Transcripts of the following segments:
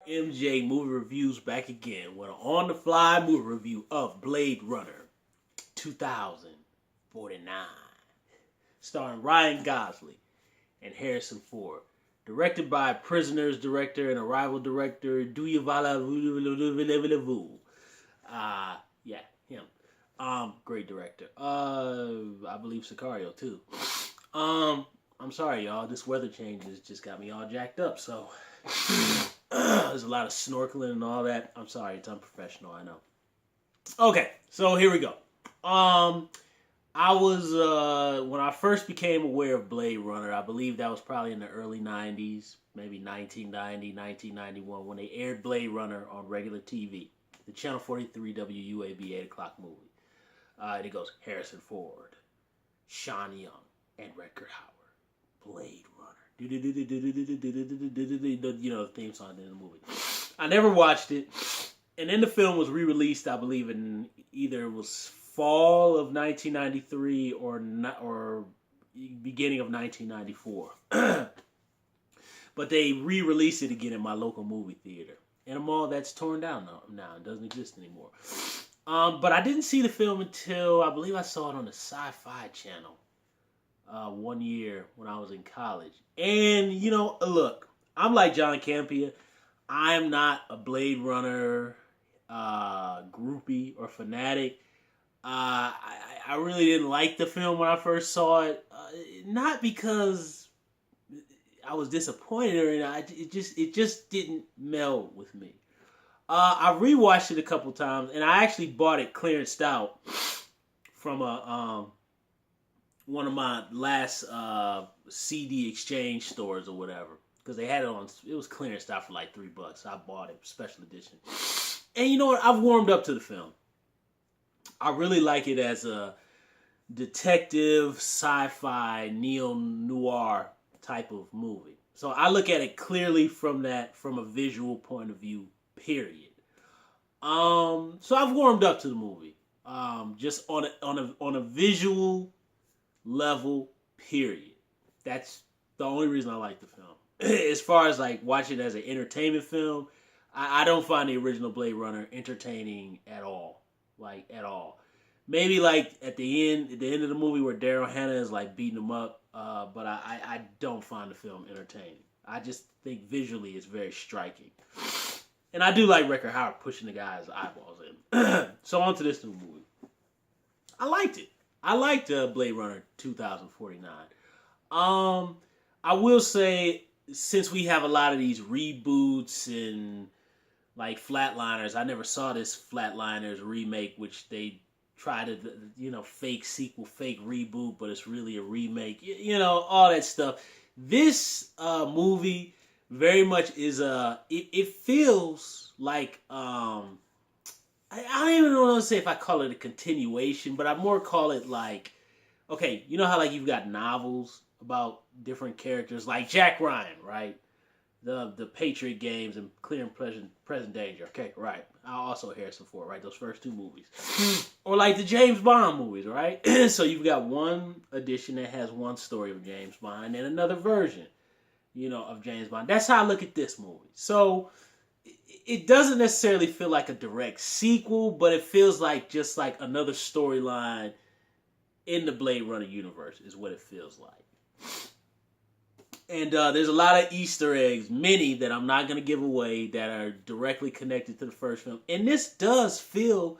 MJ Movie Reviews back again with an on the fly movie review of Blade Runner 2049, starring Ryan Gosling and Harrison Ford. Directed by Prisoners director and Arrival director Duyavala Vu. Yeah, him. Great director. I believe Sicario too. I'm sorry, y'all. This weather changes just got me all jacked up. So there's a lot of snorkeling and all that. I'm sorry, it's unprofessional. I know. Okay, so here we go. I was when I first became aware of Blade Runner. I believe that was probably in the early '90s, maybe 1990, 1991, when they aired Blade Runner on regular TV, the Channel 43 WUAB 8 o'clock movie. And it goes Harrison Ford, Sean Young, and Rutger Hauer. Blade Runner. You know, the theme song in the movie. I never watched it. And then the film was re-released, I believe, in either it was fall of 1993 or beginning of 1994. But they re-released it again in my local movie theater. In a mall that's torn down now. It doesn't exist anymore. But I didn't see the film until, I believe I saw it on the Sci-Fi Channel one year when I was in college. And, you know, look, I'm like John Campea. I'm not a Blade Runner groupie or fanatic. I really didn't like the film when I first saw it. Not because I was disappointed or anything. It just didn't meld with me. I rewatched it a couple times, and I actually bought it clearanced out from one of my last CD exchange stores or whatever, because they had it on. It was clearanced out for like $3. So I bought it, special edition. And you know what? I've warmed up to the film. I really like it as a detective, sci-fi, neo-noir type of movie. So I look at it clearly from a visual point of view. Period. So I've warmed up to the movie. Just on a visual level. Period. That's the only reason I like the film. As far as like watching it as an entertainment film, I don't find the original Blade Runner entertaining at all. Like at all. Maybe like at the end of the movie where Daryl Hannah is like beating him up, but I don't find the film entertaining. I just think visually it's very striking. And I do like Rutger Hauer pushing the guy's eyeballs in. So on to this new movie. I liked it. I liked Blade Runner 2049. I will say, since we have a lot of these reboots and like Flatliners, I never saw this Flatliners remake, which they try to, fake sequel, fake reboot, but it's really a remake. All that stuff. This movie very much is it feels like I don't even know what to say if I call it a continuation, but I more call it like, okay, you know how like you've got novels about different characters, like Jack Ryan, right? The Patriot Games and Clear and Present Danger. Okay, right. I also Harrison Ford, right? Those first two movies. Or like the James Bond movies, right? So you've got one edition that has one story of James Bond and another version, of James Bond. That's how I look at this movie. So it doesn't necessarily feel like a direct sequel, but it feels like just like another storyline in the Blade Runner universe is what it feels like. And there's a lot of Easter eggs, many that I'm not going to give away, that are directly connected to the first film. And this does feel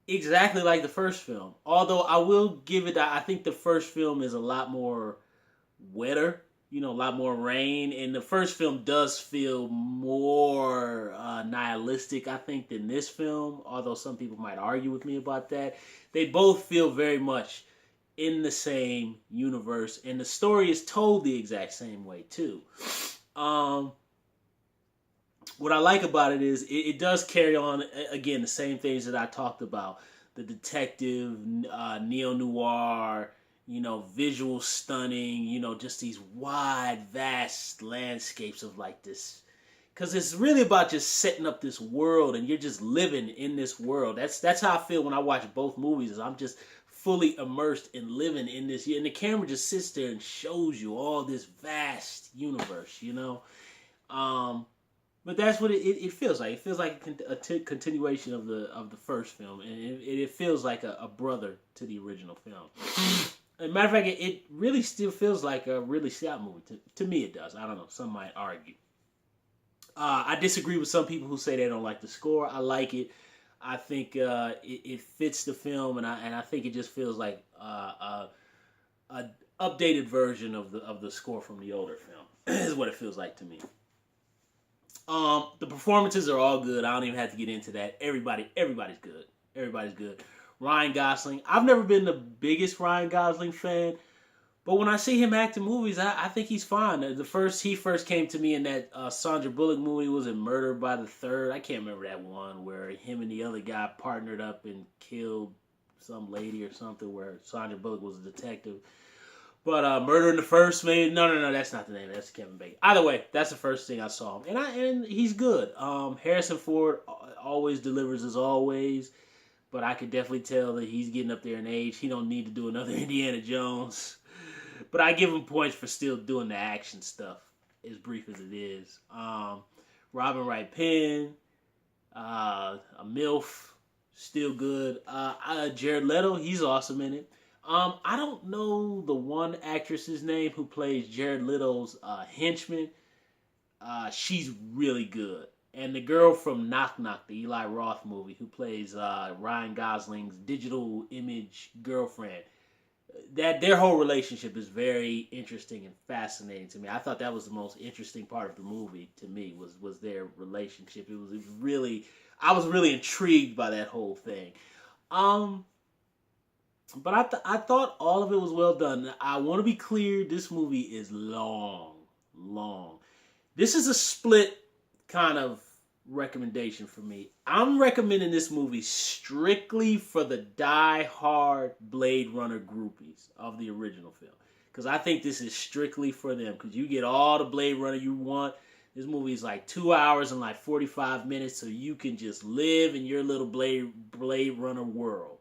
exactly like the first film. Although I will give it, I think the first film is a lot more wetter, a lot more rain. And the first film does feel more nihilistic, I think, than this film. Although some people might argue with me about that. They both feel very much in the same universe, and the story is told the exact same way too. What I like about it is it does carry on again the same things that I talked about: the detective, neo-noir, visual stunning, just these wide, vast landscapes of like this. Because it's really about just setting up this world, and you're just living in this world. That's how I feel when I watch both movies. Is I'm just fully immersed and living in this, and the camera just sits there and shows you all this vast universe, But that's what it feels like. It feels like continuation of the first film, and it feels like a brother to the original film. As a matter of fact, it really still feels like a Ridley Scott movie. To me, it does. I don't know. Some might argue. I disagree with some people who say they don't like the score. I like it. I think it fits the film, and I think it just feels like a updated version of the score from the older film. Is what it feels like to me. The performances are all good. I don't even have to get into that. Everybody's good. Everybody's good. Ryan Gosling. I've never been the biggest Ryan Gosling fan, but when I see him act in movies, I think he's fine. He first came to me in that Sandra Bullock movie. Was it Murder by the Third? I can't remember that one where him and the other guy partnered up and killed some lady or something. Where Sandra Bullock was a detective. But Murder in the First, maybe no, that's not the name. That's Kevin Bacon. Either way, that's the first thing I saw him, and he's good. Harrison Ford always delivers as always, but I could definitely tell that he's getting up there in age. He don't need to do another Indiana Jones, but I give him points for still doing the action stuff, as brief as it is. Robin Wright Penn, a MILF, still good. Jared Leto, he's awesome in it. I don't know the one actress's name who plays Jared Leto's henchman. She's really good. And the girl from Knock Knock, the Eli Roth movie, who plays Ryan Gosling's digital image girlfriend, that their whole relationship is very interesting and fascinating to me. I thought that was the most interesting part of the movie to me was their relationship. It was really, I was really intrigued by that whole thing. But I thought all of it was well done. I want to be clear, this movie is long. This is a split kind of recommendation for me. I'm recommending this movie strictly for the die-hard Blade Runner groupies of the original film. Because I think this is strictly for them. Because you get all the Blade Runner you want. This movie is like 2 hours and like 45 minutes, so you can just live in your little Blade Runner world.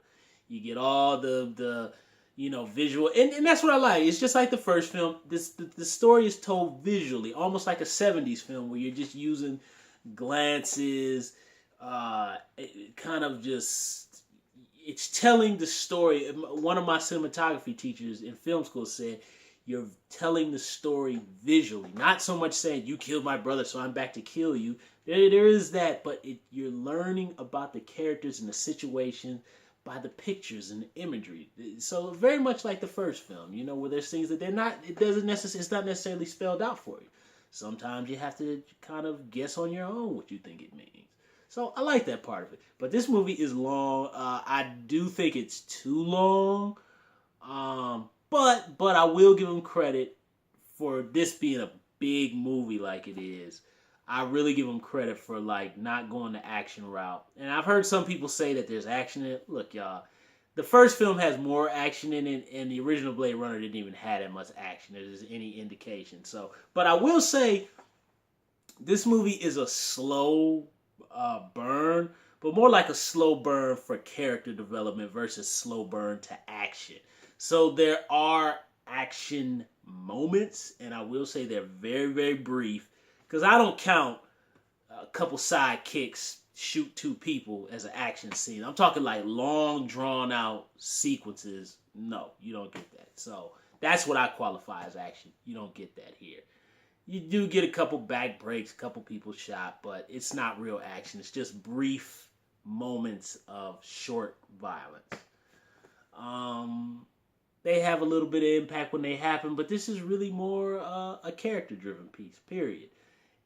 You get all the visual, and that's what I like. It's just like the first film. The story is told visually, almost like a 70s film where you're just using glances, kind of just, it's telling the story. One of my cinematography teachers in film school said, you're telling the story visually, not so much saying, you killed my brother, so I'm back to kill you. There is that, but you're learning about the characters and the situation by the pictures and the imagery. So very much like the first film, where there's things that it's not necessarily spelled out for you. Sometimes you have to kind of guess on your own what you think it means. So I like that part of it. But this movie is long. I do think it's too long. But I will give them credit for this being a big movie like it is. I really give them credit for not going the action route. And I've heard some people say that there's action in it. Look, y'all, the first film has more action in it, and the original Blade Runner didn't even have that much action. If there's any indication. So, but I will say, this movie is a slow burn, but more like a slow burn for character development versus slow burn to action. So there are action moments, and I will say they're very, very brief. Because I don't count a couple sidekicks shoot two people as an action scene. I'm talking like long, drawn-out sequences. No, you don't get that. So that's what I qualify as action. You don't get that here. You do get a couple back breaks, a couple people shot, but it's not real action. It's just brief moments of short violence. They have a little bit of impact when they happen, but this is really more a character-driven piece, period.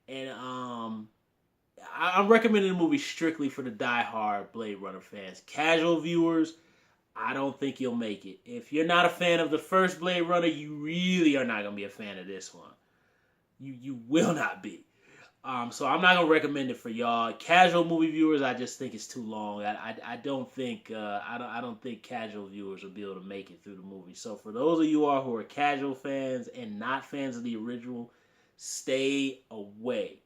And I'm recommending the movie strictly for the die-hard Blade Runner fans. Casual viewers, I don't think you'll make it. If you're not a fan of the first Blade Runner, you really are not going to be a fan of this one. You will not be. So I'm not going to recommend it for y'all. Casual movie viewers, I just think it's too long. I don't think casual viewers will be able to make it through the movie. So for those of you all who are casual fans and not fans of the original, stay away.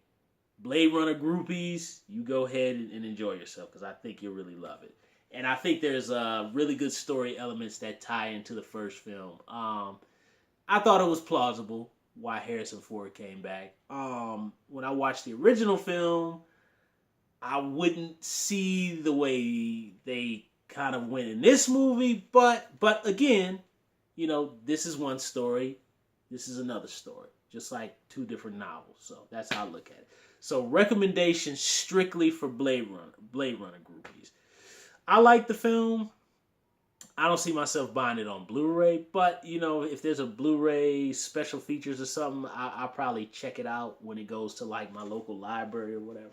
Blade Runner groupies, you go ahead and enjoy yourself because I think you'll really love it. And I think there's really good story elements that tie into the first film. I thought it was plausible. why Harrison Ford came back. When I watched the original film, I wouldn't see the way they kind of went in this movie, but again, this is one story, this is another story, just like two different novels. So that's how I look at it. So recommendation strictly for Blade Runner groupies. I like the film. I don't see myself buying it on Blu-ray, but if there's a Blu-ray special features or something, I'll probably check it out when it goes to like my local library or whatever.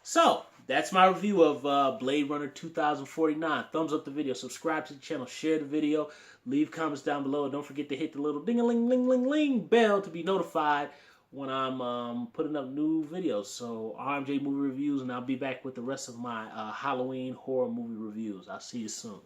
So that's my review of Blade Runner 2049. Thumbs up the video, subscribe to the channel, share the video, leave comments down below. Don't forget to hit the little ding-a-ling-ling-ling-ling bell to be notified when I'm putting up new videos. So RMJ Movie Reviews, and I'll be back with the rest of my Halloween horror movie reviews. I'll see you soon.